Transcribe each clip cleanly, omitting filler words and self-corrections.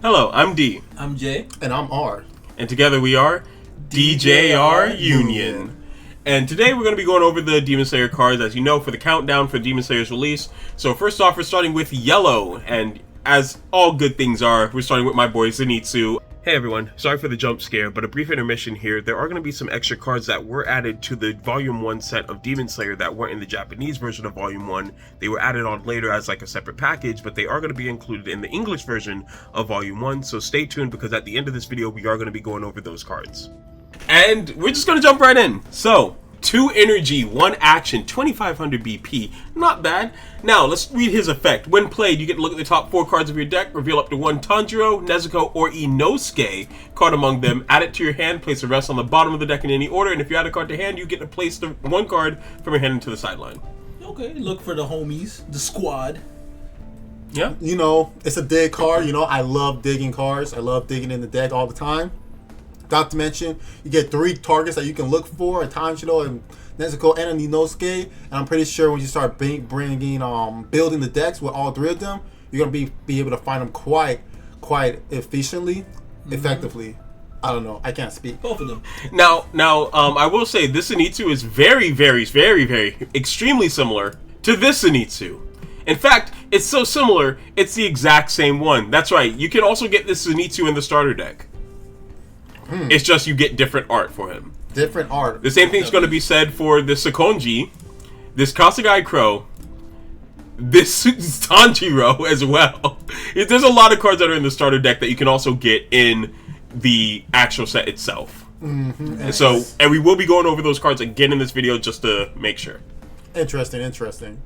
Hello, I'm D. I'm Jay. And I'm R. And together we are DJR Union. And today we're going to be going over the Demon Slayer cards, as you know, for the countdown for Demon Slayer's release. So first off, we're starting with Yellow. And as all good things are, we're starting with my boy Zenitsu. Hey everyone, sorry for the jump scare, but a brief intermission here. There are going to be some extra cards that were added to the Volume 1 set of Demon Slayer that weren't in the Japanese version of Volume 1. They were added on later as like a separate package, but they are going to be included in the English version of Volume 1, so stay tuned because at the end of this video we are going to be going over those cards. And we're just going to jump right in. So, 2 energy, 1 action, 2500 BP. Not bad. Now, let's read his effect. When played, you get to look at the top 4 cards of your deck, reveal up to 1 Tanjiro, Nezuko, or Inosuke card among them, add it to your hand, place the rest on the bottom of the deck in any order, and if you add a card to hand, you get to place the 1 card from your hand into the sideline. Okay, look for the homies, the squad. Yeah. You know, it's a dig card. You know, I love digging cards. I love digging in the deck all the time. Not to mention, you get 3 targets that you can look for: Tanjiro and Nezuko and Inosuke. And I'm pretty sure when you start building the decks with all 3 of them, you're gonna be able to find them quite efficiently, effectively. I don't know. I can't speak. Both of them. Now, I will say this Zenitsu is very, extremely similar to this Zenitsu. In fact, it's so similar, it's the exact same one. That's right. You can also get this Zenitsu in the starter deck. It's just you get different art for him. Different art. The same thing's going to be said for this Sakonji, this Kasugai Crow, this Tanjiro as well. There's a lot of cards that are in the starter deck that you can also get in the actual set itself. Nice. So, and we will be going over those cards again in this video just to make sure. Interesting.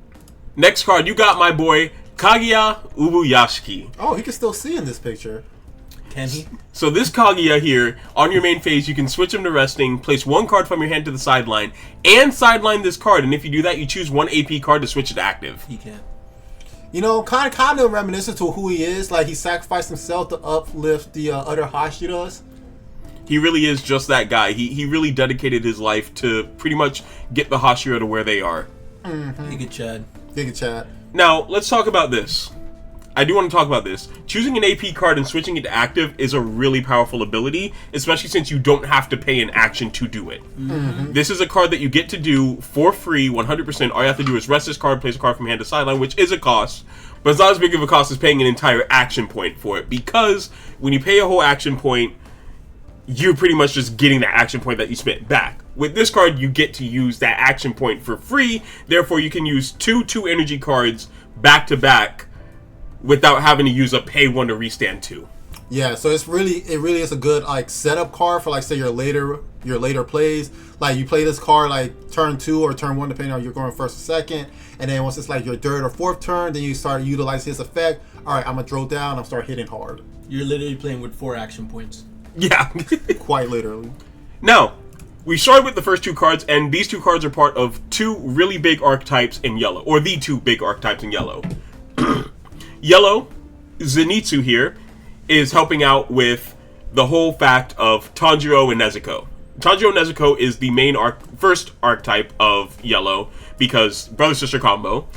Next card, you got my boy Kaguya Ubuyashiki. Oh, he can still see in this picture. Can he? So this Kaguya here, on your main phase, you can switch him to resting, place 1 card from your hand to the sideline, and sideline this card. And if you do that, you choose 1 AP card to switch it to active. He can. You know, kind of reminiscent to who he is. Like, he sacrificed himself to uplift the other Hashiras. He really is just that guy. He really dedicated his life to pretty much get the Hashira to where they are. Giga Chad. Giga Chad. Now, let's talk about this. I do want to talk about this. Choosing an AP card and switching it to active is a really powerful ability, especially since you don't have to pay an action to do it. This is a card that you get to do for free, 100%. All you have to do is rest this card, place a card from hand to sideline, which is a cost, but it's not as big of a cost as paying an entire action point for it, because when you pay a whole action point, you're pretty much just getting that action point that you spent back. With this card, you get to use that action point for free, therefore you can use 2 energy cards back to back without having to use a pay 1 to restand 2. Yeah, so it really is a good like setup card for like say your later plays. Like you play this card like turn 2 or turn 1 depending on you're going first or second, and then once it's like your 3rd or 4th turn, then you start utilizing his effect. All right, I'm gonna throw down. I'm start hitting hard. You're literally playing with 4 action points. Yeah. Quite literally. Now, we started with the first 2 cards, and these 2 cards are part of 2 really big archetypes in Yellow, or the 2 big archetypes in Yellow. Yellow, Zenitsu here, is helping out with the whole fact of Tanjiro and Nezuko. Tanjiro and Nezuko is the main first archetype of Yellow, because brother-sister combo.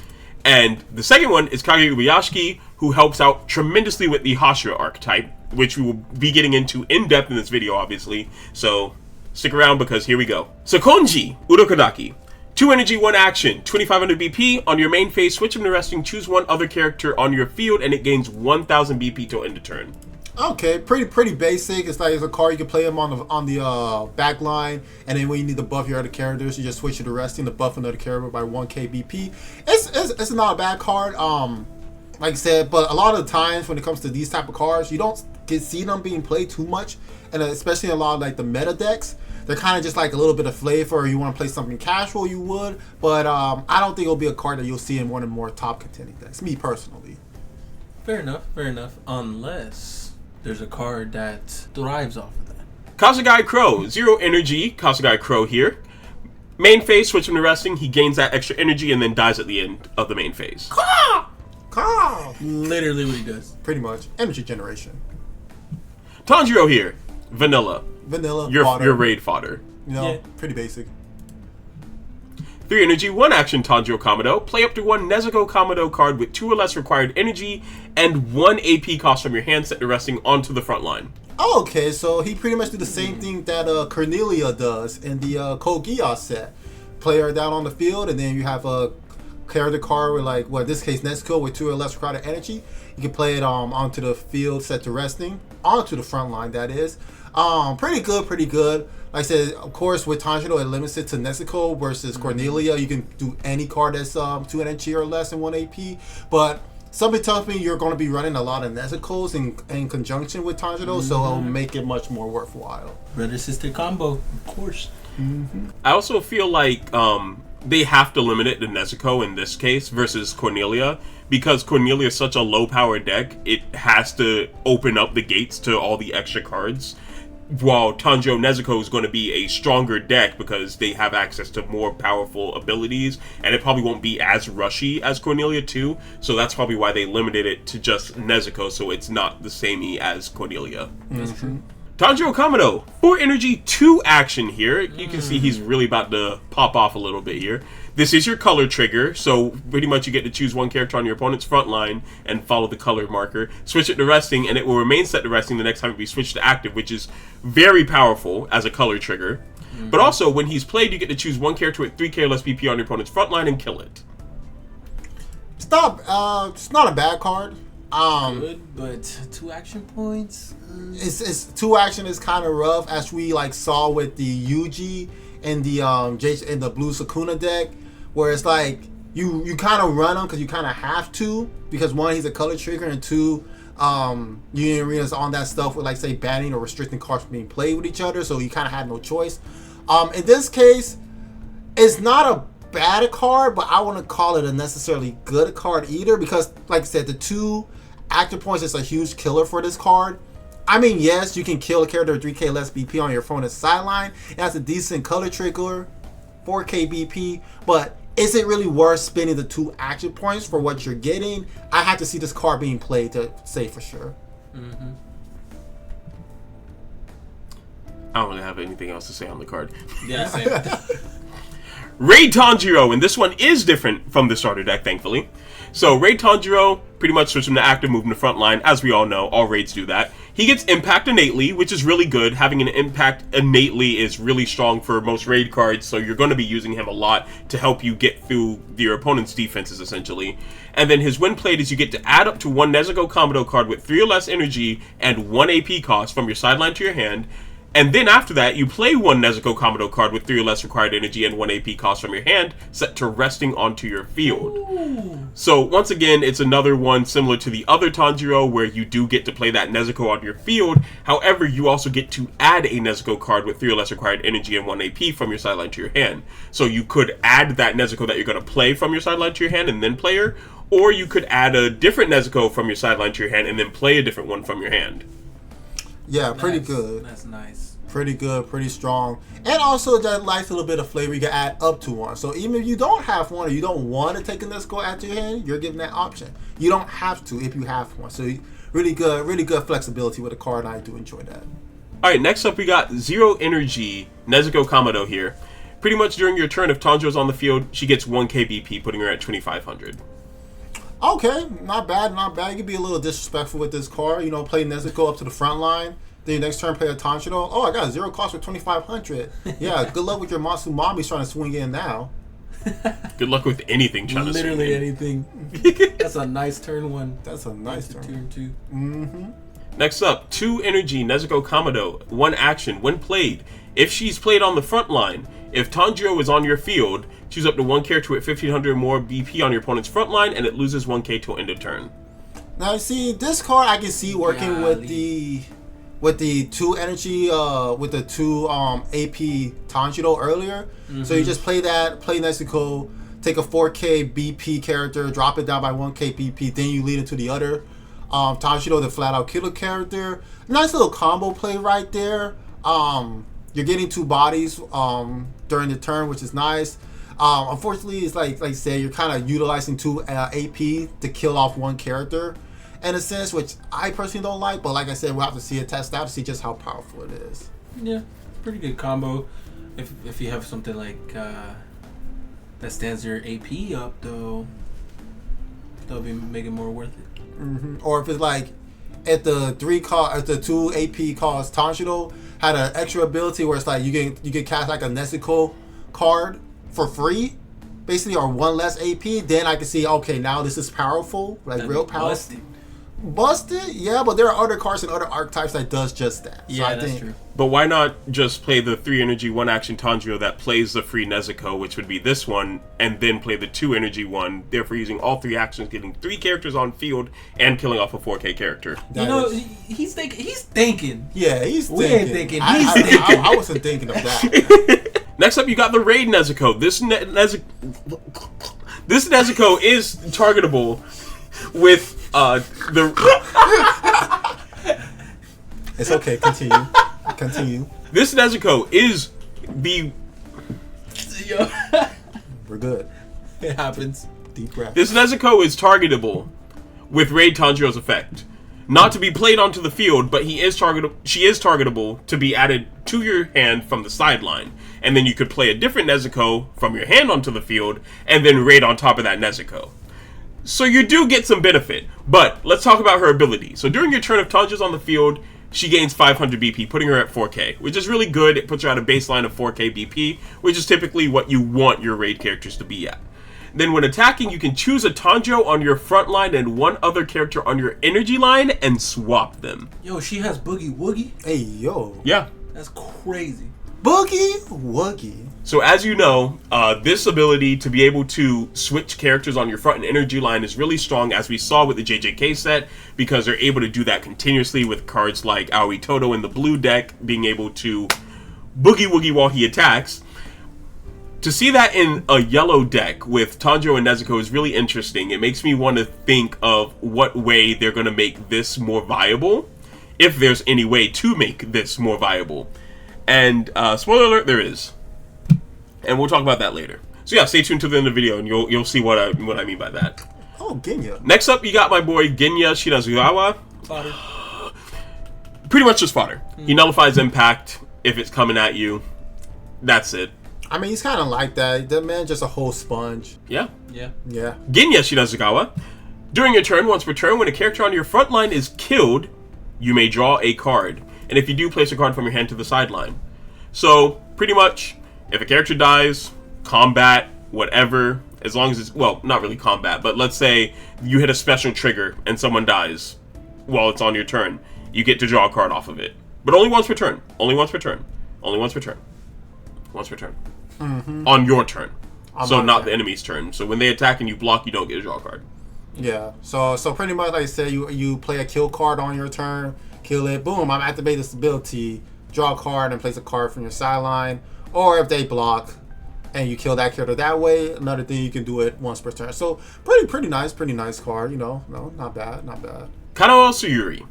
And the second one is Kaguya Ubuyashiki, who helps out tremendously with the Hashira archetype, which we will be getting into in depth in this video, obviously. So stick around because here we go. Sakonji Urokodaki. 2 energy, 1 action, 2500 BP. On your main phase, switch him to resting, choose 1 other character on your field, and it gains 1000 BP till end of turn. Okay, pretty basic. It's like it's a card you can play him on the back line, and then when you need to buff your other characters, you just switch it to resting to buff another character by 1k BP. It's not a bad card. Like I said, but a lot of the times when it comes to these type of cards, you don't see them being played too much, and especially a lot of like the meta decks. They're kind of just like a little bit of flavor, or you want to play something casual, you would. But I don't think it'll be a card that you'll see in one of the more top contending decks, me personally. Fair enough. Unless there's a card that thrives off of that. Kasugai Crow, 0 energy, Kasugai Crow here. Main phase, switch him to resting, he gains that extra energy and then dies at the end of the main phase. Literally what he does. Pretty much. Energy generation. Tanjiro here, vanilla. Vanilla. Your raid fodder. You know, Yeah. pretty basic. 3 energy, 1 action Tanjiro Kamado. Play up to 1 Nezuko Kamado card with 2 or less required energy and 1 AP cost from your hand set to resting onto the front line. Oh, okay, so he pretty much do the same thing that Cornelia does in the Code Geass set. Play her down on the field, and then you have a character card with, like, well, in this case, Nezuko with 2 or less required energy. You can play it onto the field set to resting, onto the front line, that is. Pretty good. Like I said, of course, with Tanjiro, it limits it to Nezuko versus Cornelia. You can do any card that's 2 energy or less and 1 AP. But something tells me you're going to be running a lot of Nezukos in conjunction with Tanjiro, so it'll make it much more worthwhile. Brother-sister combo, of course. I also feel like they have to limit it to Nezuko in this case versus Cornelia, because Cornelia is such a low-power deck, it has to open up the gates to all the extra cards. While Tanjiro Nezuko is going to be a stronger deck because they have access to more powerful abilities, and it probably won't be as rushy as Cornelia too, so that's probably why they limited it to just Nezuko, so it's not the same as Cornelia. That's true. Tanjiro Kamado, 4 energy, 2 action here. You can see he's really about to pop off a little bit here. This is your color trigger, so pretty much you get to choose 1 character on your opponent's front line and follow the color marker. Switch it to resting, and it will remain set to resting the next time it be switched to active, which is very powerful as a color trigger. But also, when he's played, you get to choose 1 character with 3k or less BP on your opponent's front line and kill it. It's not a bad card. Good, but 2 action points. It's 2 action is kind of rough, as we like saw with the Yuji and the in the blue Sukuna deck, where it's like you kind of run him because you kind of have to, because 1, he's a color trigger, and 2, Union Arena's on that stuff with, like, say, banning or restricting cards from being played with each other, so you kind of had no choice. In this case, it's not a bad card, but I wouldn't call it a necessarily good card either, because, like I said, the 2 active points is a huge killer for this card. I mean, yes, you can kill a character with 3k less BP on your opponent's sideline. It has a decent color trigger, 4k BP, but is it really worth spending the 2 action points for what you're getting? I have to see this card being played to say for sure. I don't really have anything else to say on the card. Yeah, same. Raid Tanjiro, and this one is different from the starter deck, thankfully. So Raid Tanjiro, pretty much switch him to active, move him to front line. As we all know, all raids do that. He gets impact innately, which is really good. Having an impact innately is really strong for most raid cards, so you're going to be using him a lot to help you get through your opponent's defenses, essentially. And then his when played is you get to add up to 1 Nezuko Kamado card with 3 or less energy and 1 AP cost from your sideline to your hand. And then after that, you play 1 Nezuko Kamado card with 3 or less required energy and 1 AP cost from your hand, set to resting onto your field. Ooh. So once again, it's another one similar to the other Tanjiro, where you do get to play that Nezuko on your field. However, you also get to add a Nezuko card with 3 or less required energy and 1 AP from your sideline to your hand. So you could add that Nezuko that you're going to play from your sideline to your hand and then play her, or you could add a different Nezuko from your sideline to your hand and then play a different one from your hand. Yeah, pretty good. That's nice. Pretty good, pretty strong. And also that nice little bit of flavor you can add up to 1. So even if you don't have 1 or you don't want to take a Nezuko out to your hand, you're given that option. You don't have to if you have 1. So really good flexibility with the card, and I do enjoy that. Alright, next up we got 0 energy Nezuko Kamado here. Pretty much during your turn, if Tanjiro's on the field, she gets 1k BP, putting her at 2500. Okay, not bad. You can be a little disrespectful with this card. You know, play Nezuko up to the front line. Then your next turn, play a Tanjiro. Oh, I got a 0 cost for 2500. Yeah, good luck with your Matsumami trying to swing in now. Good luck with anything trying to swing in. Literally anything. That's a nice turn 1. That's a nice turn. Turn 2. Mm-hmm. Next up, 2 energy Nezuko Kamado. 1 action. When played, if she's played on the front line, if Tanjiro is on your field, choose up to 1 character with 1500 or more BP on your opponent's front line, and it loses 1k till end of turn. Now, see, this card I can see working with the 2 energy, with the 2 AP Tanjiro earlier. Mm-hmm. So you just play Nezuko, take a 4k BP character, drop it down by 1k BP, then you lead into the other Tanjiro, the flat out killer character. Nice little combo play right there. You're getting 2 bodies during the turn, which is nice. Unfortunately, it's like I said, you're kind of utilizing 2 AP to kill off 1 character in a sense, which I personally don't like. But like I said, we'll have to see it test out to see just how powerful it is. Yeah, pretty good combo. If you have something like That stands your AP up though. That'll be making more worth it. Or if it's like, if the two AP cards Tanjiro had an extra ability where it's like you can cast like a Nezuko card for free, basically, or one less AP, then I can see, okay, now this is powerful, like That'd real be powerful. Busted, yeah, but there are other cards and other archetypes that does just that. Yeah, so I that's think, true. But why not just play the 3 energy 1 action Tanjiro that plays the free Nezuko, which would be this one, and then play the 2 energy one, therefore using all 3 actions, getting 3 characters on field and killing off a 4K character. You know, he's thinking. Yeah, he's We thinking. ain't thinking. I, He's I, thinking. I wasn't thinking of that. Next up, you got the Raid Nezuko. This Nezuko is targetable with the. It's okay. Continue. This Nezuko is the. Yo. We're good. It happens. Deep breath. This Nezuko is targetable with Raid Tanjiro's effect. Not to be played onto the field, but she is targetable to be added to your hand from the sideline. And then you could play a different Nezuko from your hand onto the field, and then raid on top of that Nezuko. So you do get some benefit, but let's talk about her ability. So during your turn, if Tanjiro's on the field, she gains 500 BP, putting her at 4K, which is really good. It puts her at a baseline of 4K BP, which is typically what you want your raid characters to be at. Then when attacking, you can choose a Tanjiro on your front line and one other character on your energy line and swap them. Yo, she has Boogie Woogie. Hey yo. Yeah. That's crazy. Boogie Woogie. So as you know, this ability to be able to switch characters on your front and energy line is really strong, as we saw with the JJK set, because they're able to do that continuously with cards like Aoi Todo in the blue deck, being able to Boogie Woogie while he attacks. To see that in a yellow deck with Tanjiro and Nezuko is really interesting. It makes me want to think of what way they're going to make this more viable, if there's any way to make this more viable. And spoiler alert, there is. And we'll talk about that later. So yeah, stay tuned to the end of the video and you'll see what I mean by that. Oh, Genya. Next up, you got my boy Genya Shirazugawa. Fodder. Pretty much just fodder. He nullifies impact if it's coming at you. That's it. I mean, he's kind of like that. The man just a whole sponge. Yeah. Yeah. Yeah. Genya Shirazugawa. During your turn, once per turn, when a character on your front line is killed, you may draw a card. And if you do, place a card from your hand to the sideline. So, pretty much, if a character dies, combat, whatever, as long as it's, well, not really combat, but let's say you hit a special trigger and someone dies while it's on your turn, you get to draw a card off of it. But only once per turn. Only once per turn. Only once per turn. Once per turn. On your turn. So not the enemy's turn. So when they attack and you block, you don't get a draw card. Yeah. So pretty much like I said, you play a kill card on your turn, kill it, boom, I'm activate this ability, draw a card and place a card from your sideline. Or if they block and you kill that character that way, another thing, you can do it once per turn. So pretty nice card, you know. No, not bad. Kanoa Suyuri.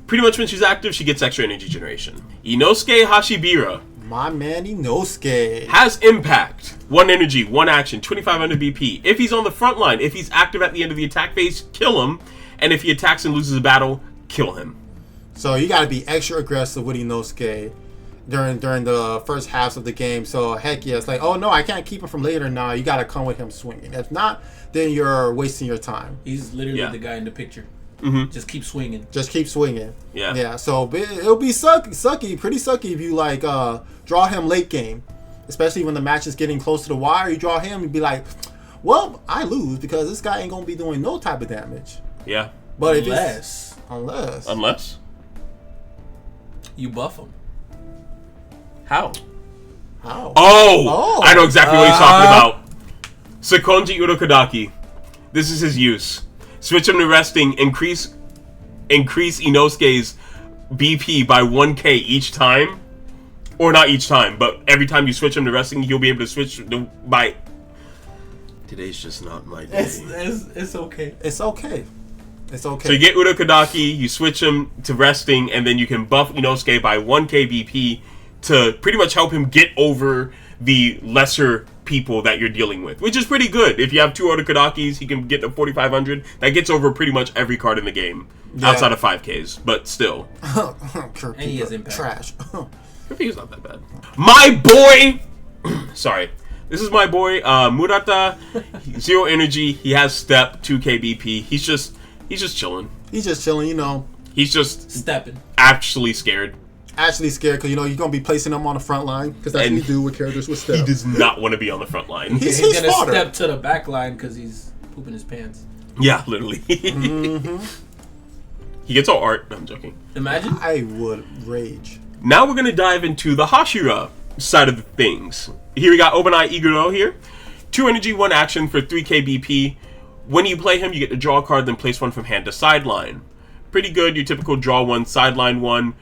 Pretty much when she's active, she gets extra energy generation. Inosuke Hashibira My man Inosuke. has impact. 1 energy, 1 action, 2500 BP. If he's on the front line, if he's active at the end of the attack phase, kill him. And if he attacks and loses a battle, kill him. So you gotta be extra aggressive with Inosuke during the first halves of the game. So heck yeah, it's like, oh no, I can't keep him from later now. You gotta come with him swinging. If not, then you're wasting your time. He's literally Yeah. the guy in the picture. Just keep swinging. Just keep swinging. Yeah. Yeah. So it'll be pretty sucky if you like draw him late game, especially when the match is getting close to the wire. You draw him and be like, well, I lose because this guy ain't gonna be doing no type of damage. Yeah. But if Unless. You buff him. How? how? Oh! I know exactly what he's talking about. Sekonji Urokodaki. This is his use. Switch him to resting, increase Inosuke's BP by 1k each time. Or not each time, but every time you switch him to resting, he'll be able to switch by... Today's just not my day. It's okay. It's okay. It's okay. So you get Urokodaki, you switch him to resting, and then you can buff Inosuke by 1k BP to pretty much help him get over the lesser people that you're dealing with, which is pretty good. If you have 2 Urokodakis, he can get to 4,500. That gets over pretty much every card in the game, outside of 5Ks, but still. Kirby, he has impact. trash. Kirby's not that bad. My boy! Sorry. This is my boy, Murata. 0 energy. He has step, 2 KBP. He's just chilling. He's just chilling, you know. He's just Stepping. actually scared. Actually scared because, you know, you're going to be placing him on the front line because that's And what we do with characters with step. He does not want to be on the front line. He's He's gonna fodder. step to the back line because he's pooping his pants. Yeah, literally. He gets all art. No, I'm joking. Imagine. I would rage. Now we're going to dive into the Hashira side of the things. Here we got Obanai Iguro here. 2 energy, 1 action for 3 KBP. When you play him, you get to draw a card, then place one from hand to sideline. Pretty good, your typical draw 1, sideline 1.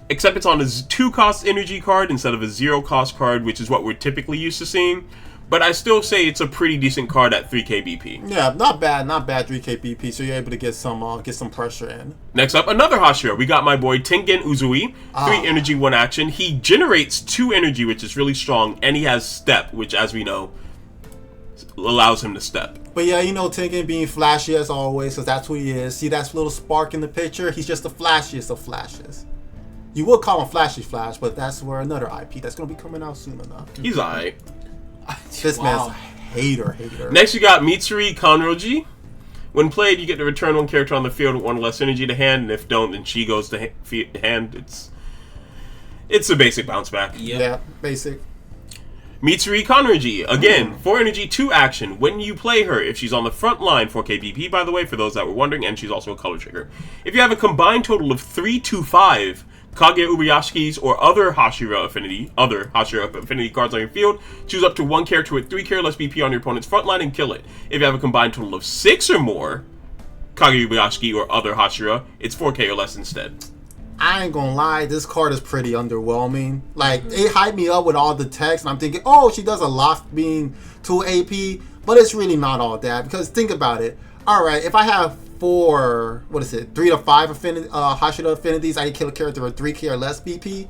Except it's on a 2-cost energy card instead of a 0-cost card, which is what we're typically used to seeing. But I still say it's a pretty decent card at 3 KBP. Yeah, not bad 3K BP, so you're able to get some pressure in. Next up, another Hashira. We got my boy Tengen Uzui. 3 energy, 1 action. He generates 2 energy, which is really strong, and he has step, which, as we know, allows him to step. But yeah, you know, Tengen being flashy as always, because that's who he is. See that little spark in the picture? He's just the flashiest of flashes. You would call him Flashy Flash, but that's where another IP that's going to be coming out soon enough. He's alright. This man's a hater. Next, you got Mitsuri Kanroji. When played, you get to return 1 character on the field with 1 less energy to hand, and if don't, then she goes to hand. It's a basic bounce back. Yep. Yeah, basic. Mitsuri Kanroji, again, 4 energy, 2 action. When you play her, if she's on the front line, 4 KBP, by the way, for those that were wondering, and she's also a color trigger. If you have a combined total of 3 to 5 Kage Ubuyashiki's or other Hashira affinity cards on your field, choose up to 1 character with 3 care less BP on your opponent's front line and kill it. If you have a combined total of 6 or more Kage Ubuyashiki or other Hashira, it's 4K or less instead. I ain't gonna lie, this card is pretty underwhelming. Like, it hyped me up with all the text, and I'm thinking, oh, she does a lot being 2 AP, but it's really not all that, because think about it. Alright, if I have 3 to 5 Hashira affinities, I can kill a character with 3K or less BP.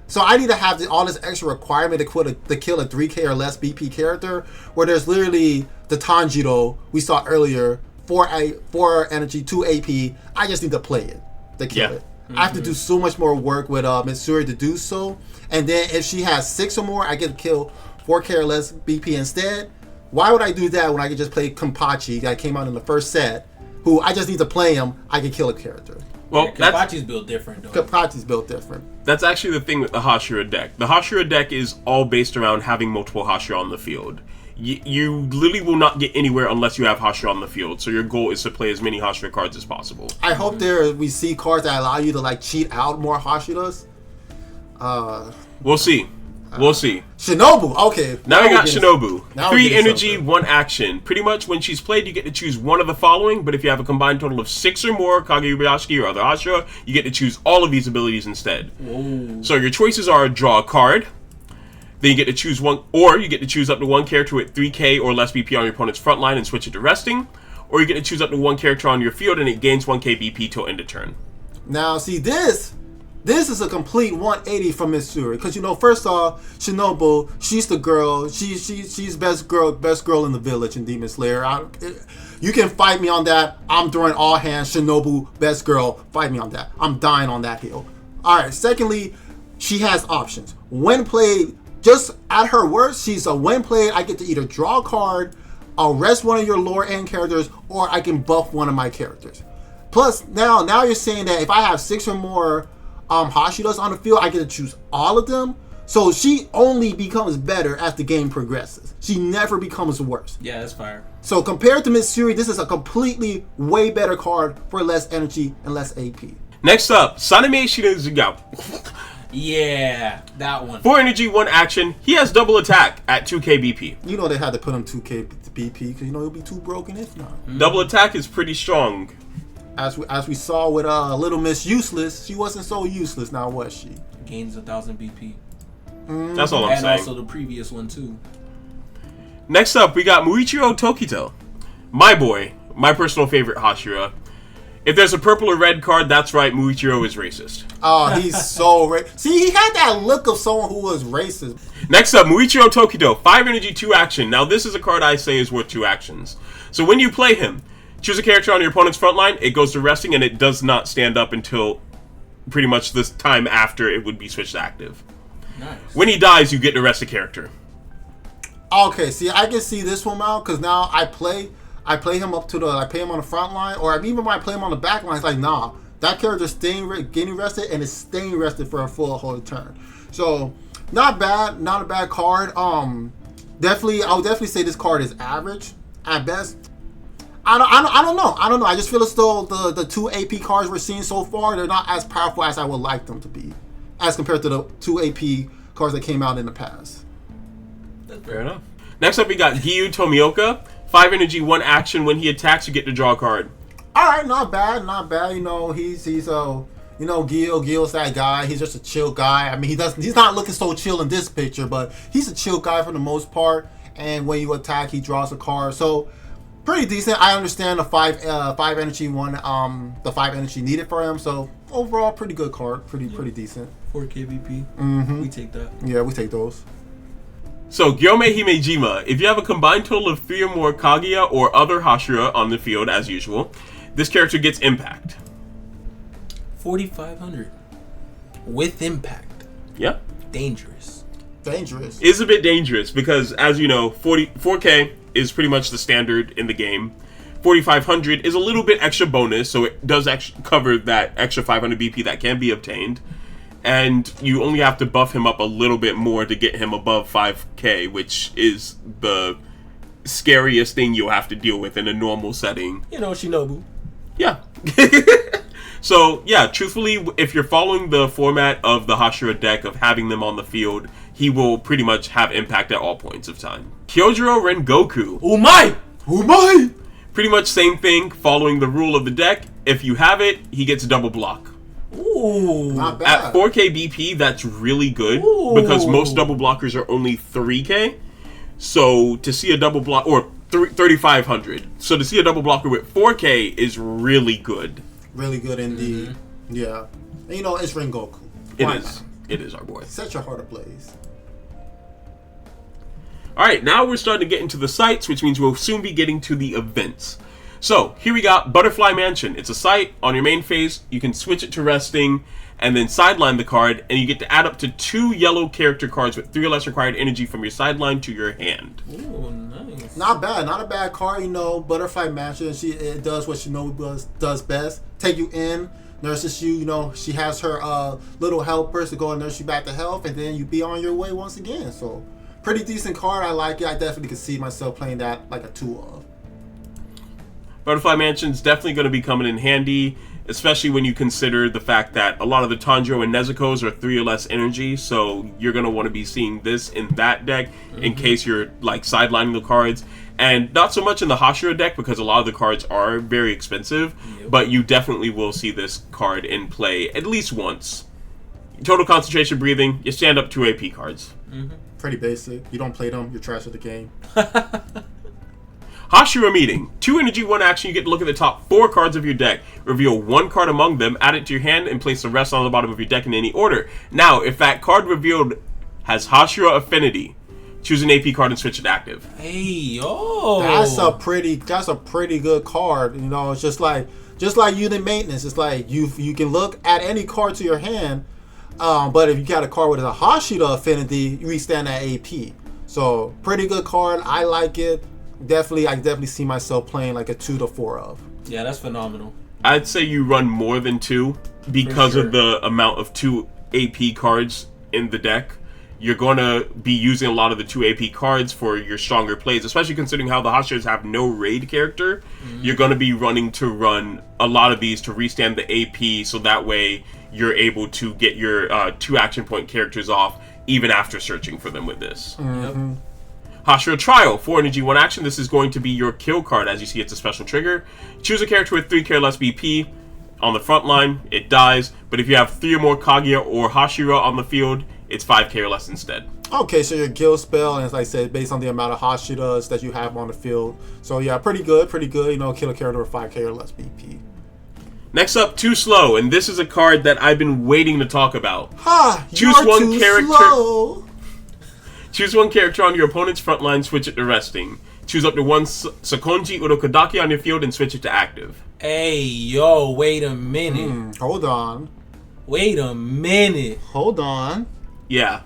So I need to have all this extra requirement to kill a 3K or less BP character, where there's literally the Tanjiro we saw earlier, 4 energy, 2 AP. I just need to play it to kill it. I have to do so much more work with Mitsuri to do so. And then if she has 6 or more, I get to kill 4K or less BP instead. Why would I do that when I could just play Kenpachi that came out in the first set, who I just need to play him, I can kill a character. Well, Yeah, Kenpachi's built different, though. Kenpachi's built different. that's actually the thing with the Hashira deck. The Hashira deck is all based around having multiple Hashira on the field. You literally will not get anywhere unless you have Hashira on the field. So your goal is to play as many Hashira cards as possible. I hope we see cards that allow you to like cheat out more Hashiras. We'll see. We'll see. Shinobu, okay. Now we got getting- Shinobu. now we're 3 getting energy, something. 1 action. Pretty much when she's played, you get to choose one of the following, but if you have a combined total of 6 or more Kage Ubuyashiki or other Hashira, you get to choose all of these abilities instead. Whoa. So your choices are draw a card, then you get to choose one, or you get to choose up to 1 character with 3K or less BP on your opponent's front line and switch it to resting, or you get to choose up to 1 character on your field and it gains 1K BP till end of turn. Now, see, this is a complete 180 from Mitsuri, because you know, first off, Shinobu, she's the girl. She's best girl in the village in Demon Slayer. You can fight me on that. I'm throwing all hands. Shinobu, best girl. Fight me on that. I'm dying on that hill. All right. Secondly, she has options. When played, just at her worst, she's a when played. I get to either draw a card, arrest one of your lower end characters, or I can buff one of my characters. Plus, now you're saying that if I have 6 or more Hashiras on the field, I get to choose all of them. So she only becomes better as the game progresses. She never becomes worse. Yeah, that's fire. So compared to Mitsuri, this is a completely way better card for less energy and less AP. Next up, Sanemi Shinizugawa. Yeah, that one. 4 energy, 1 action. He has double attack at 2K BP. You know they had to put him 2K BP because you know he'll be too broken if not. Double attack is pretty strong. As we saw with Little Miss Useless, she wasn't so useless now, was she? Gains 1,000 BP. That's all I'm And saying. also the previous one, too. Next up, we got Muichiro Tokito. My boy, my personal favorite Hashira. If there's a purple or red card, that's right, Muichiro is racist. Oh, he's so See, he had that look of someone who was racist. Next up, Muichiro Tokito, 5 energy, 2 action. Now this is a card I say is worth 2 actions. So when you play him, choose a character on your opponent's front line, it goes to resting, and it does not stand up until pretty much this time after it would be switched to active. Nice. When he dies, you get to rest a character. Okay, see, I can see this one out because now I play him up to I play him on the front line, or even when I play him on the back line, it's like, nah, that character's getting rested and is staying rested for a full whole turn. So, not bad, not a bad card. Definitely, I would definitely say this card is average at best. I don't know. I just feel as though the 2 AP cards we're seeing so far, they're not as powerful as I would like them to be, as compared to the 2 AP cards that came out in the past. Fair enough. Next up, we got Giyu Tomioka. 5 energy, 1 action. When he attacks, you get to draw a card. All right, not bad. You know, he's Gil's that guy. He's just a chill guy. I mean, he's not looking so chill in this picture, but he's a chill guy for the most part. And when you attack, he draws a card. So pretty decent. I understand the 5 energy one, the 5 energy needed for him. So overall, pretty good card. Pretty decent. 4 KBP. Mm-hmm. We take that. Yeah, we take those. So, Gyomei Himejima. If you have a combined total of 3 or more Kaguya or other Hashira on the field, as usual, this character gets impact. 4,500. With impact. Yeah. Dangerous. Is a bit dangerous because, as you know, 4K is pretty much the standard in the game. 4,500 is a little bit extra bonus, so it does actually cover that extra 500 BP that can be obtained. And you only have to buff him up a little bit more to get him above 5K, which is the scariest thing you'll have to deal with in a normal setting. You know, Shinobu. Yeah. So, yeah, truthfully, if you're following the format of the Hashira deck of having them on the field, he will pretty much have impact at all points of time. Kyojuro Rengoku. Umai! Pretty much same thing, following the rule of the deck. If you have it, he gets double block. Ooh. Not bad. At 4K BP, that's really good because most double blockers are only 3K. So to see a double block, or 3,500. So to see a double blocker with 4K is really good. Really good indeed. Mm-hmm. Yeah. And you know, it's Rengoku. It is. It is our boy. Set your heart ablaze. Alright, now we're starting to get into the sites, which means we'll soon be getting to the events. So, here we got Butterfly Mansion. It's a site on your main phase. You can switch it to resting, and then sideline the card, and you get to add up to 2 yellow character cards with 3 or less required energy from your sideline to your hand. Ooh, nice. Not bad. Not a bad card, you know. Butterfly Mansion, it does what Shinobu does best. Take you in, nurses you, you know, she has her little helpers to go and nurse you back to health, and then you be on your way once again. So, pretty decent card. I like it. I definitely could see myself playing that like a 2 of. Butterfly Mansion's definitely going to be coming in handy, especially when you consider the fact that a lot of the Tanjiro and Nezuko's are 3 or less energy, so you're going to want to be seeing this in that deck in case you're like sidelining the cards. And not so much in the Hashira deck because a lot of the cards are very expensive, but you definitely will see this card in play at least once. Total Concentration Breathing, you stand up 2 AP cards. Pretty basic. You don't play them, you're trash at the game. Hashira Meeting. 2 energy, 1 action. You get to look at the top 4 cards of your deck. Reveal 1 card among them, add it to your hand, and place the rest on the bottom of your deck in any order. Now, if that card revealed has Hashira Affinity, choose an AP card and switch it active. Hey, yo. That's a pretty good card. You know, it's just like unit maintenance. It's like you can look at any card to your hand, but if you got a card with a Hashira Affinity, you restand that AP. So pretty good card. I like it. I definitely see myself playing like a 2 to 4 of. Yeah, that's phenomenal. I'd say you run more than 2 because sure. of the amount of 2 AP cards in the deck. You're going to be using a lot of the 2 AP cards for your stronger plays, especially considering how the Hashiras have no raid character. You're going to be running to run a lot of these to restand the AP, so that way you're able to get your 2 action point characters off even after searching for them with this. Mm-hmm. Hashira Trial, 4 energy, 1 action. This is going to be your kill card. As you see, it's a special trigger. Choose a character with 3 care less BP. On the front line, it dies. But if you have 3 or more Kaguya or Hashira on the field, it's 5 care less instead. Okay, so your kill spell, and as I said, based on the amount of Hashiras that you have on the field. So yeah, pretty good. You know, kill a character with 5 care less BP. Next up, Too Slow, and this is a card that I've been waiting to talk about. Choose one character. Slow. Choose 1 character on your opponent's front line, switch it to resting. Choose up to 1 Sakonji Urokodaki on your field and switch it to active. Hey, yo, wait a minute. Hold on. Wait a minute. Hold on. Yeah.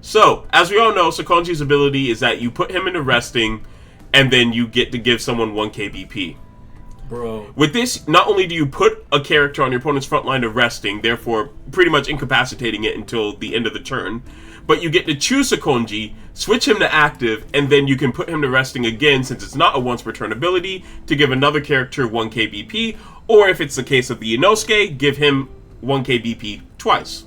So, as we all know, Sakonji's ability is that you put him into resting, and then you get to give someone 1k BP. Bro. With this, not only do you put a character on your opponent's front line to resting, therefore pretty much incapacitating it until the end of the turn, but you get to choose Sakonji, switch him to active, and then you can put him to resting again since it's not a once per turn ability to give another character 1k BP, or if it's the case of the Inosuke, give him 1k BP twice.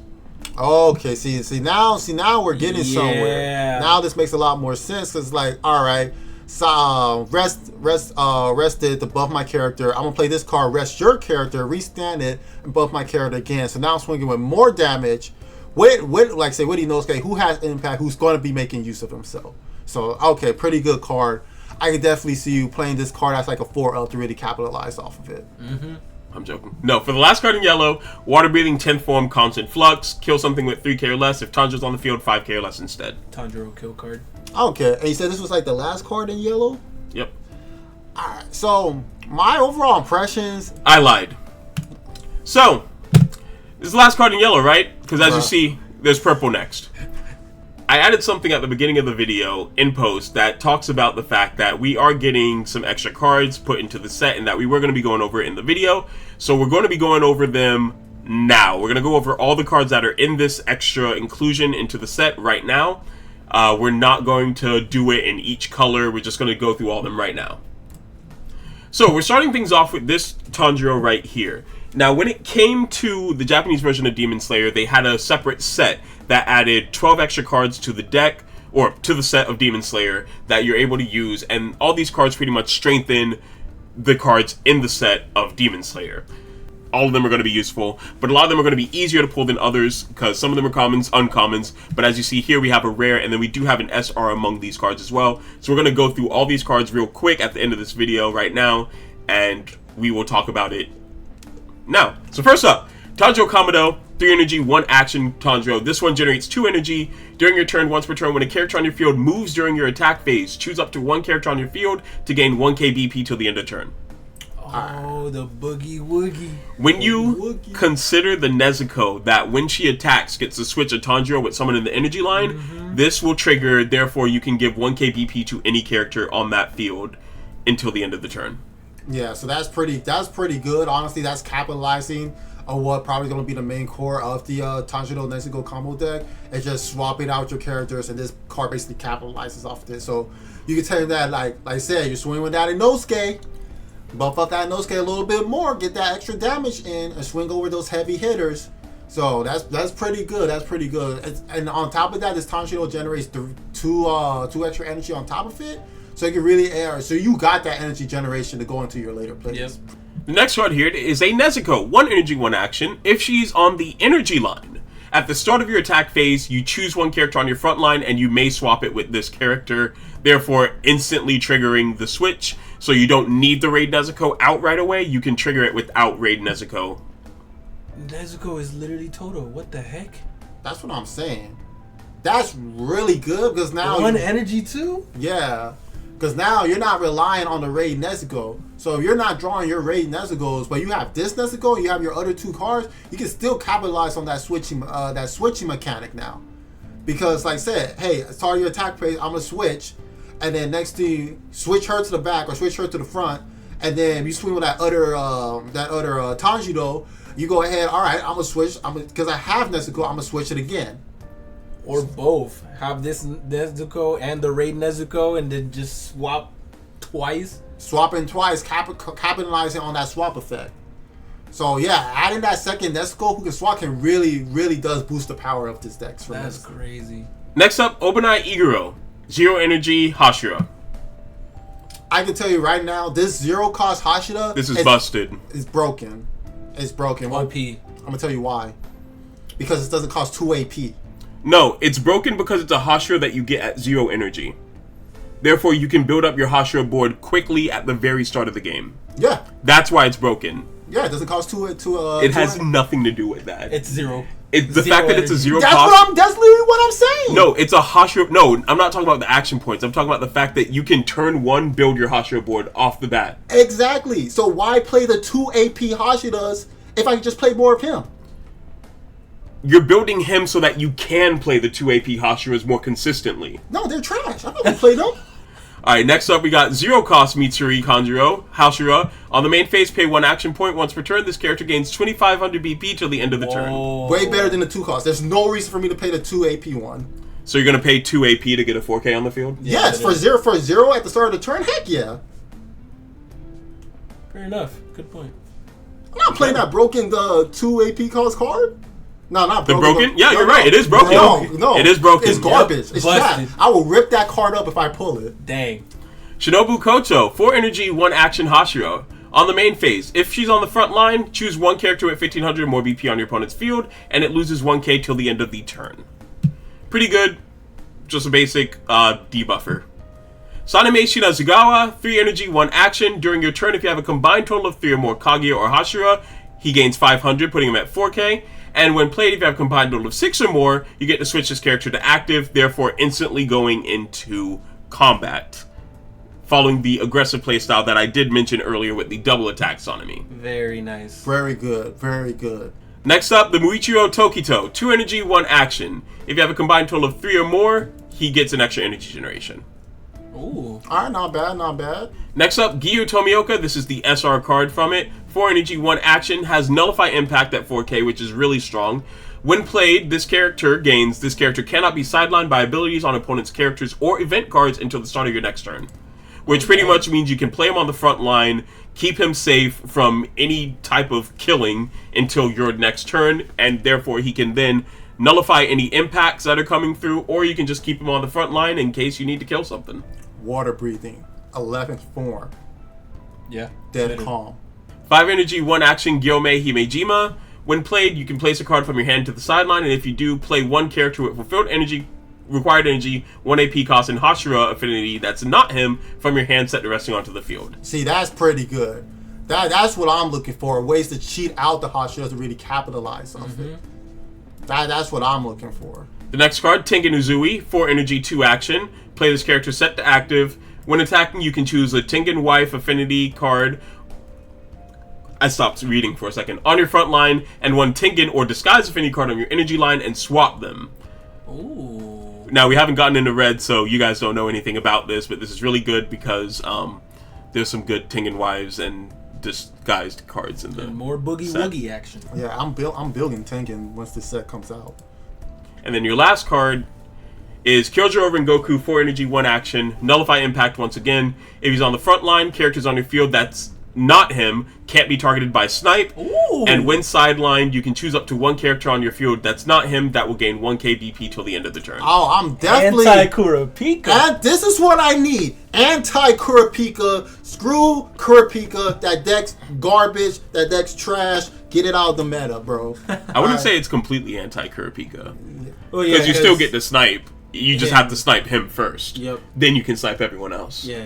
Okay, see now we're getting somewhere. Now this makes a lot more sense. It's like, all right, so rested to buff my character. I'm gonna play this card, rest your character, restand it, and buff my character again. So now I'm swinging with more damage. With like say with Inosuke, who has impact, who's going to be making use of himself. So okay, pretty good card. I can definitely see you playing this card as like a 4L to really capitalize off of it. Mm-hmm. I'm joking. No, for the last card in yellow, Water Breathing 10th Form, Constant Flux. Kill something with 3k or less. If Tanjiro's on the field, 5k or less instead. Tanjiro kill card. Okay, and you said this was like the last card in yellow? Yep. Alright, so my overall impressions... I lied. So, this is the last card in yellow, right? Because as you see, there's purple next. I added something at the beginning of the video in post that talks about the fact that we are getting some extra cards put into the set and that we were going to be going over it in the video. So we're going to be going over them now. We're going to go over all the cards that are in this extra inclusion into the set right now. We're not going to do it in each color. We're just going to go through all of them right now. So we're starting things off with this Tanjiro right here. Now, when it came to the Japanese version of Demon Slayer, they had a separate set that added 12 extra cards to the deck, or to the set of Demon Slayer, that you're able to use, and all these cards pretty much strengthen the cards in the set of Demon Slayer. All of them are going to be useful, but a lot of them are going to be easier to pull than others, because some of them are commons, uncommons, but as you see here, we have a rare, and then we do have an SR among these cards as well. So we're going to go through all these cards real quick at the end of this video right now, and we will talk about it now. So first up, Tanjiro Kamado, 3 energy, 1 action Tanjiro. This one generates 2 energy. During your turn, once per turn, when a character on your field moves during your attack phase, choose up to 1 character on your field to gain 1k BP till the end of turn. Oh, the boogie woogie. When you consider the Nezuko that when she attacks gets to switch a Tanjiro with someone in the energy line, this will trigger, therefore you can give 1k BP to any character on that field until the end of the turn. Yeah, so that's pretty good. Honestly, that's capitalizing on what probably going to be the main core of the Tanjiro Nezuko combo deck. It's just swapping out your characters, and this card basically capitalizes off of this. So you can tell that, like I said, you're swinging with that Inosuke, buff up that Inosuke a little bit more, get that extra damage in, and swing over those heavy hitters. So that's pretty good. That's pretty good. And on top of that, this Tanjiro generates two extra energy on top of it. So you can really air. So you got that energy generation to go into your later plays. Yep. The next card here is a Nezuko. 1 energy, 1 action. If she's on the energy line, at the start of your attack phase, you choose 1 character on your front line and you may swap it with this character, therefore instantly triggering the switch. So you don't need the Raid Nezuko out right away. You can trigger it without Raid Nezuko. Nezuko is literally Toto. What the heck? That's what I'm saying. That's really good because now 1 energy too? Yeah. Because now you're not relying on the Raid Nezuko. So if you're not drawing your Raid Nezukos, but you have this Nezuko and you have your other 2 cards, you can still capitalize on that switching mechanic now. Because like I said, hey, start your attack phase, I'm going to switch. And then next to you, switch her to the back or switch her to the front. And then you swing with that other Tanjiro. You go ahead, all right, I'm going to switch. Because I have Nezuko, I'm going to switch it again. Or both. Have this Nezuko and the Raid Nezuko and then just swap twice. Swapping twice, capitalizing on that swap effect. So yeah, adding that second Nezuko who can swap can really does boost the power of this deck. That's crazy. Next up, Obanai Iguro. 0 energy, Hashira. I can tell you right now, this 0 cost Hashira... This is busted. It's broken. It's broken. OP. I'm going to tell you why. Because it doesn't cost 2 AP. No, it's broken because it's a Hashira that you get at 0 energy. Therefore, you can build up your Hashira board quickly at the very start of the game. Yeah. That's why it's broken. Yeah, it doesn't cost 2 It has nothing to do with that. It's 0. It's the fact that it's a 0 that's cost. That's literally what I'm saying. No, it's a Hashira. No, I'm not talking about the action points. I'm talking about the fact that you can turn 1, build your Hashira board off the bat. Exactly. So why play the 2 AP Hashiras if I can just play more of him? you're building him so that you can play the 2 AP Hashiras more consistently. No, they're trash. I never played them. Alright, next up we got 0 cost Mitsuri Kanjuro, Hashira. On the main phase, pay 1 action point once per turn. This character gains 2,500 BP till the end of the turn. Way better than the 2 cost. There's no reason for me to pay the 2 AP one. So you're going to pay 2 AP to get a 4K on the field? Yeah, Yes, for zero at the start of the turn. Heck yeah. Fair enough. Good point. I'm not playing that broken 2 AP cost card. No, not The broken. broken? Yeah, you're right. It is broken. No, It is broken. It's garbage. It's Busted. trash. I will rip that card up if I pull it. Dang. Shinobu Koto, 4 energy, 1 action Hashira. On the main phase, if she's on the front line, choose 1 character with 1,500 more BP on your opponent's field, and it loses 1k till the end of the turn. Pretty good. Just a basic debuffer. Saname Shinazugawa, 3 energy, 1 action. During your turn, if you have a combined total of 3 or more Kaguya or Hashira, he gains 500, putting him at 4k. And when played, if you have a combined total of 6 or more, you get to switch this character to active, therefore instantly going into combat, following the aggressive playstyle that I did mention earlier with the double attack Sanemi. Very nice. Very good. Very good. Next up, the Muichiro Tokito, 2 energy, 1 action. If you have a combined total of 3 or more, he gets an extra energy generation. Ooh. Alright, not bad, not bad. Next up, Giyu Tomioka, this is the SR card from it. 4 energy, 1 action, has Nullify Impact at 4k, which is really strong. When played, this character cannot be sidelined by abilities on opponent's characters or event cards until the start of your next turn. Which pretty much means you can play him on the front line, keep him safe from any type of killing until your next turn, and therefore he can then nullify any impacts that are coming through, or you can just keep him on the front line in case you need to kill something. Water breathing. 11th form. Yeah. Dead Better. calm. 5 energy, 1 action, Gyomei Himejima. When played, you can place a card from your hand to the sideline, and if you do, play 1 character with fulfilled energy, required energy, 1 AP cost, and Hashira affinity that's not him from your hand set to resting onto the field. See, that's pretty good. That's what I'm looking for. Ways to cheat out the Hashiras to really capitalize off it. That's what I'm looking for. The next card, Tengen Uzui, 4 energy, 2 action. Play this character set to active. When attacking, you can choose a Tengen Wife affinity card. I stopped reading for a second. On your front line, and 1 Tengen or Disguise affinity card on your energy line, and swap them. Ooh. Now, we haven't gotten into red, so you guys don't know anything about this, but this is really good because there's some good Tengen Wives and disguised cards in the And more boogie set. woogie action. Yeah, I'm building Tengen once this set comes out. And then your last card is Kyojuro Rengoku, 4 energy, 1 action, nullify impact once again. If he's on the front line, characters on your field that's not him can't be targeted by snipe. Ooh. And when sidelined, you can choose up to 1 character on your field that's not him that will gain 1k BP till the end of the turn. Oh, I'm definitely... Anti-Kurapika. And this is what I need. Anti-Kurapika. Screw Kurapika. That deck's garbage. That deck's trash. Get it out of the meta, bro. I wouldn't say it's completely anti-Kurapika. Oh, yeah, Because you still get to snipe. You just Yeah. have to snipe him first. Yep. Then you can snipe everyone else. Yeah.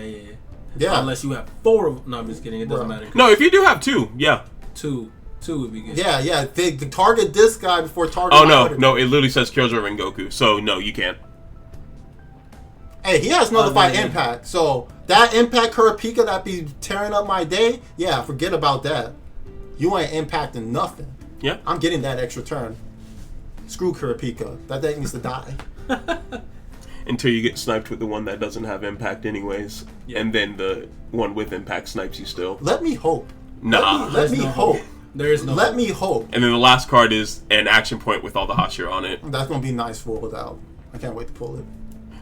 Yeah. Unless you have 4 of... No, I'm just kidding. It doesn't Bro. matter. No, if you do have 2, yeah. Two would be good. Yeah. They target this guy before targeting Oh, my other- no, it literally says Kyojuro Rengoku. So, no, you can't. Hey, he has nullified yeah. impact. So that impact Kurapika that be tearing up my day, yeah, forget about that. You ain't impacting nothing. Yeah. I'm getting that extra turn. Screw Kurapika. That deck needs to die. Until you get sniped with the one that doesn't have impact anyways. Yeah. And then the one with impact snipes you still. Let me hope. Nah. Let me no hope. There is no... Let me hope. And then the last card is an action point with all the Hashira on it. That's gonna be nice for without. I can't wait to pull it.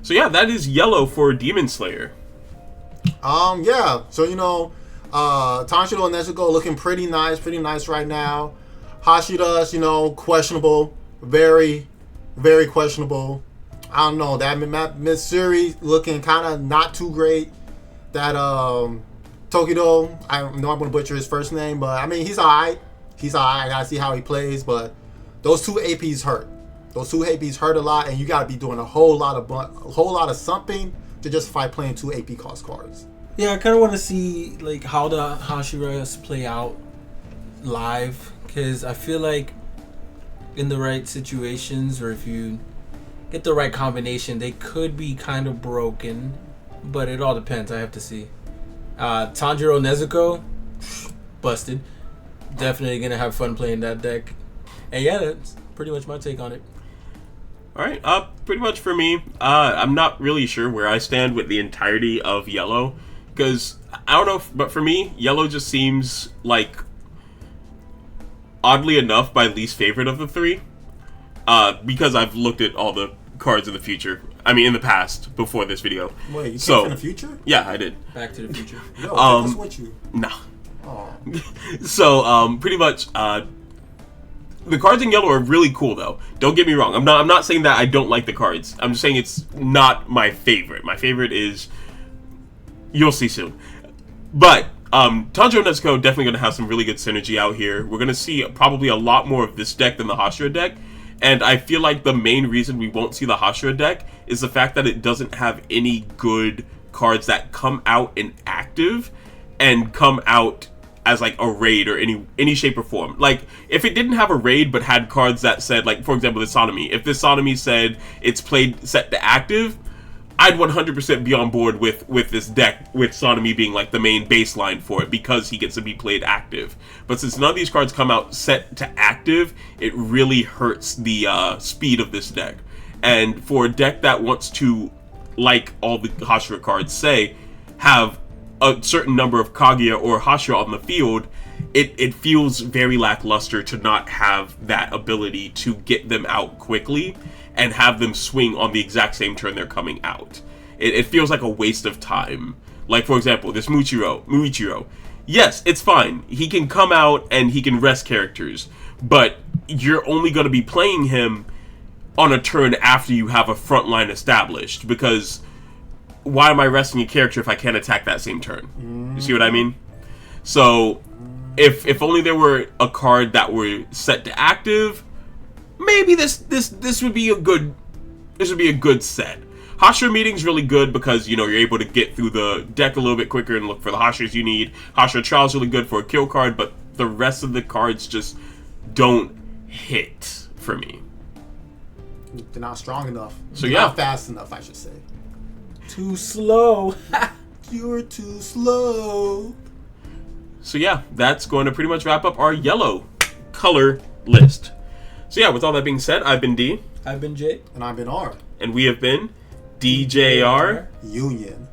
So yeah, that is yellow for Demon Slayer. Yeah. So Tanjiro and Nezuko looking pretty nice right now. Hashira's, questionable, very, very questionable. I don't know, that Mitsuri looking kind of not too great. That Tokido, I know I'm gonna butcher his first name, but I mean he's alright. I gotta see how he plays, but those 2 APs hurt. Those 2 APs hurt a lot, and you gotta be doing a whole lot of something to justify playing 2 AP cost cards. Yeah, I kind of want to see like how the Hashiras play out live, because I feel like in the right situations, or if you get the right combination, they could be kind of broken, but it all depends. I have to see. Tanjiro Nezuko, busted. Definitely gonna have fun playing that deck. And yeah, pretty much my take on it. All right, pretty much for me, I'm not really sure where I stand with the entirety of Yellow, because I don't know, but for me, Yellow just seems like, oddly enough, my least favorite of the three, because I've looked at all the cards in the future. I mean, in the past, before this video. Wait, you So- came from the future? Yeah, I did. Back to the Future. Yo, take us with you. No. Oh. So, pretty much, the cards in Yellow are really cool, though. Don't get me wrong. I'm not saying that I don't like the cards. I'm just saying it's not my favorite. My favorite is... You'll see soon. But, Tanjiro and Nezuko definitely going to have some really good synergy out here. We're going to see probably a lot more of this deck than the Hashira deck. And I feel like the main reason we won't see the Hashira deck is the fact that it doesn't have any good cards that come out in active and come out as like a raid or any shape or form. Like, if it didn't have a raid but had cards that said, like, for example, the Sonomy. If this Sonomy said it's played set to active, I'd 100% be on board with this deck, with Sonomy being like the main baseline for it, because he gets to be played active. But since none of these cards come out set to active, it really hurts the speed of this deck. And for a deck that wants to, like all the Hashira cards say, have a certain number of Kaguya or Hashira on the field, it feels very lackluster to not have that ability to get them out quickly and have them swing on the exact same turn they're coming out. It feels like a waste of time. Like, for example, this Muichiro. Yes, it's fine. He can come out and he can rest characters, but you're only going to be playing him on a turn after you have a front line established, because why am I resting a character if I can't attack that same turn? You see what I mean? So, if only there were a card that were set to active, maybe this would be a good set. Hashira Meeting's really good because, you know, you're able to get through the deck a little bit quicker and look for the Hashiras you need. Hashira Trial's really good for a kill card, but the rest of the cards just don't hit for me. They're not strong enough. So, They're yeah. not fast enough, I should say. Too slow. You're too slow. So yeah, that's going to pretty much wrap up our Yellow color list. So yeah, with all that being said, I've been D, I've been Jay. And I've been R. and we have been DJR. Union.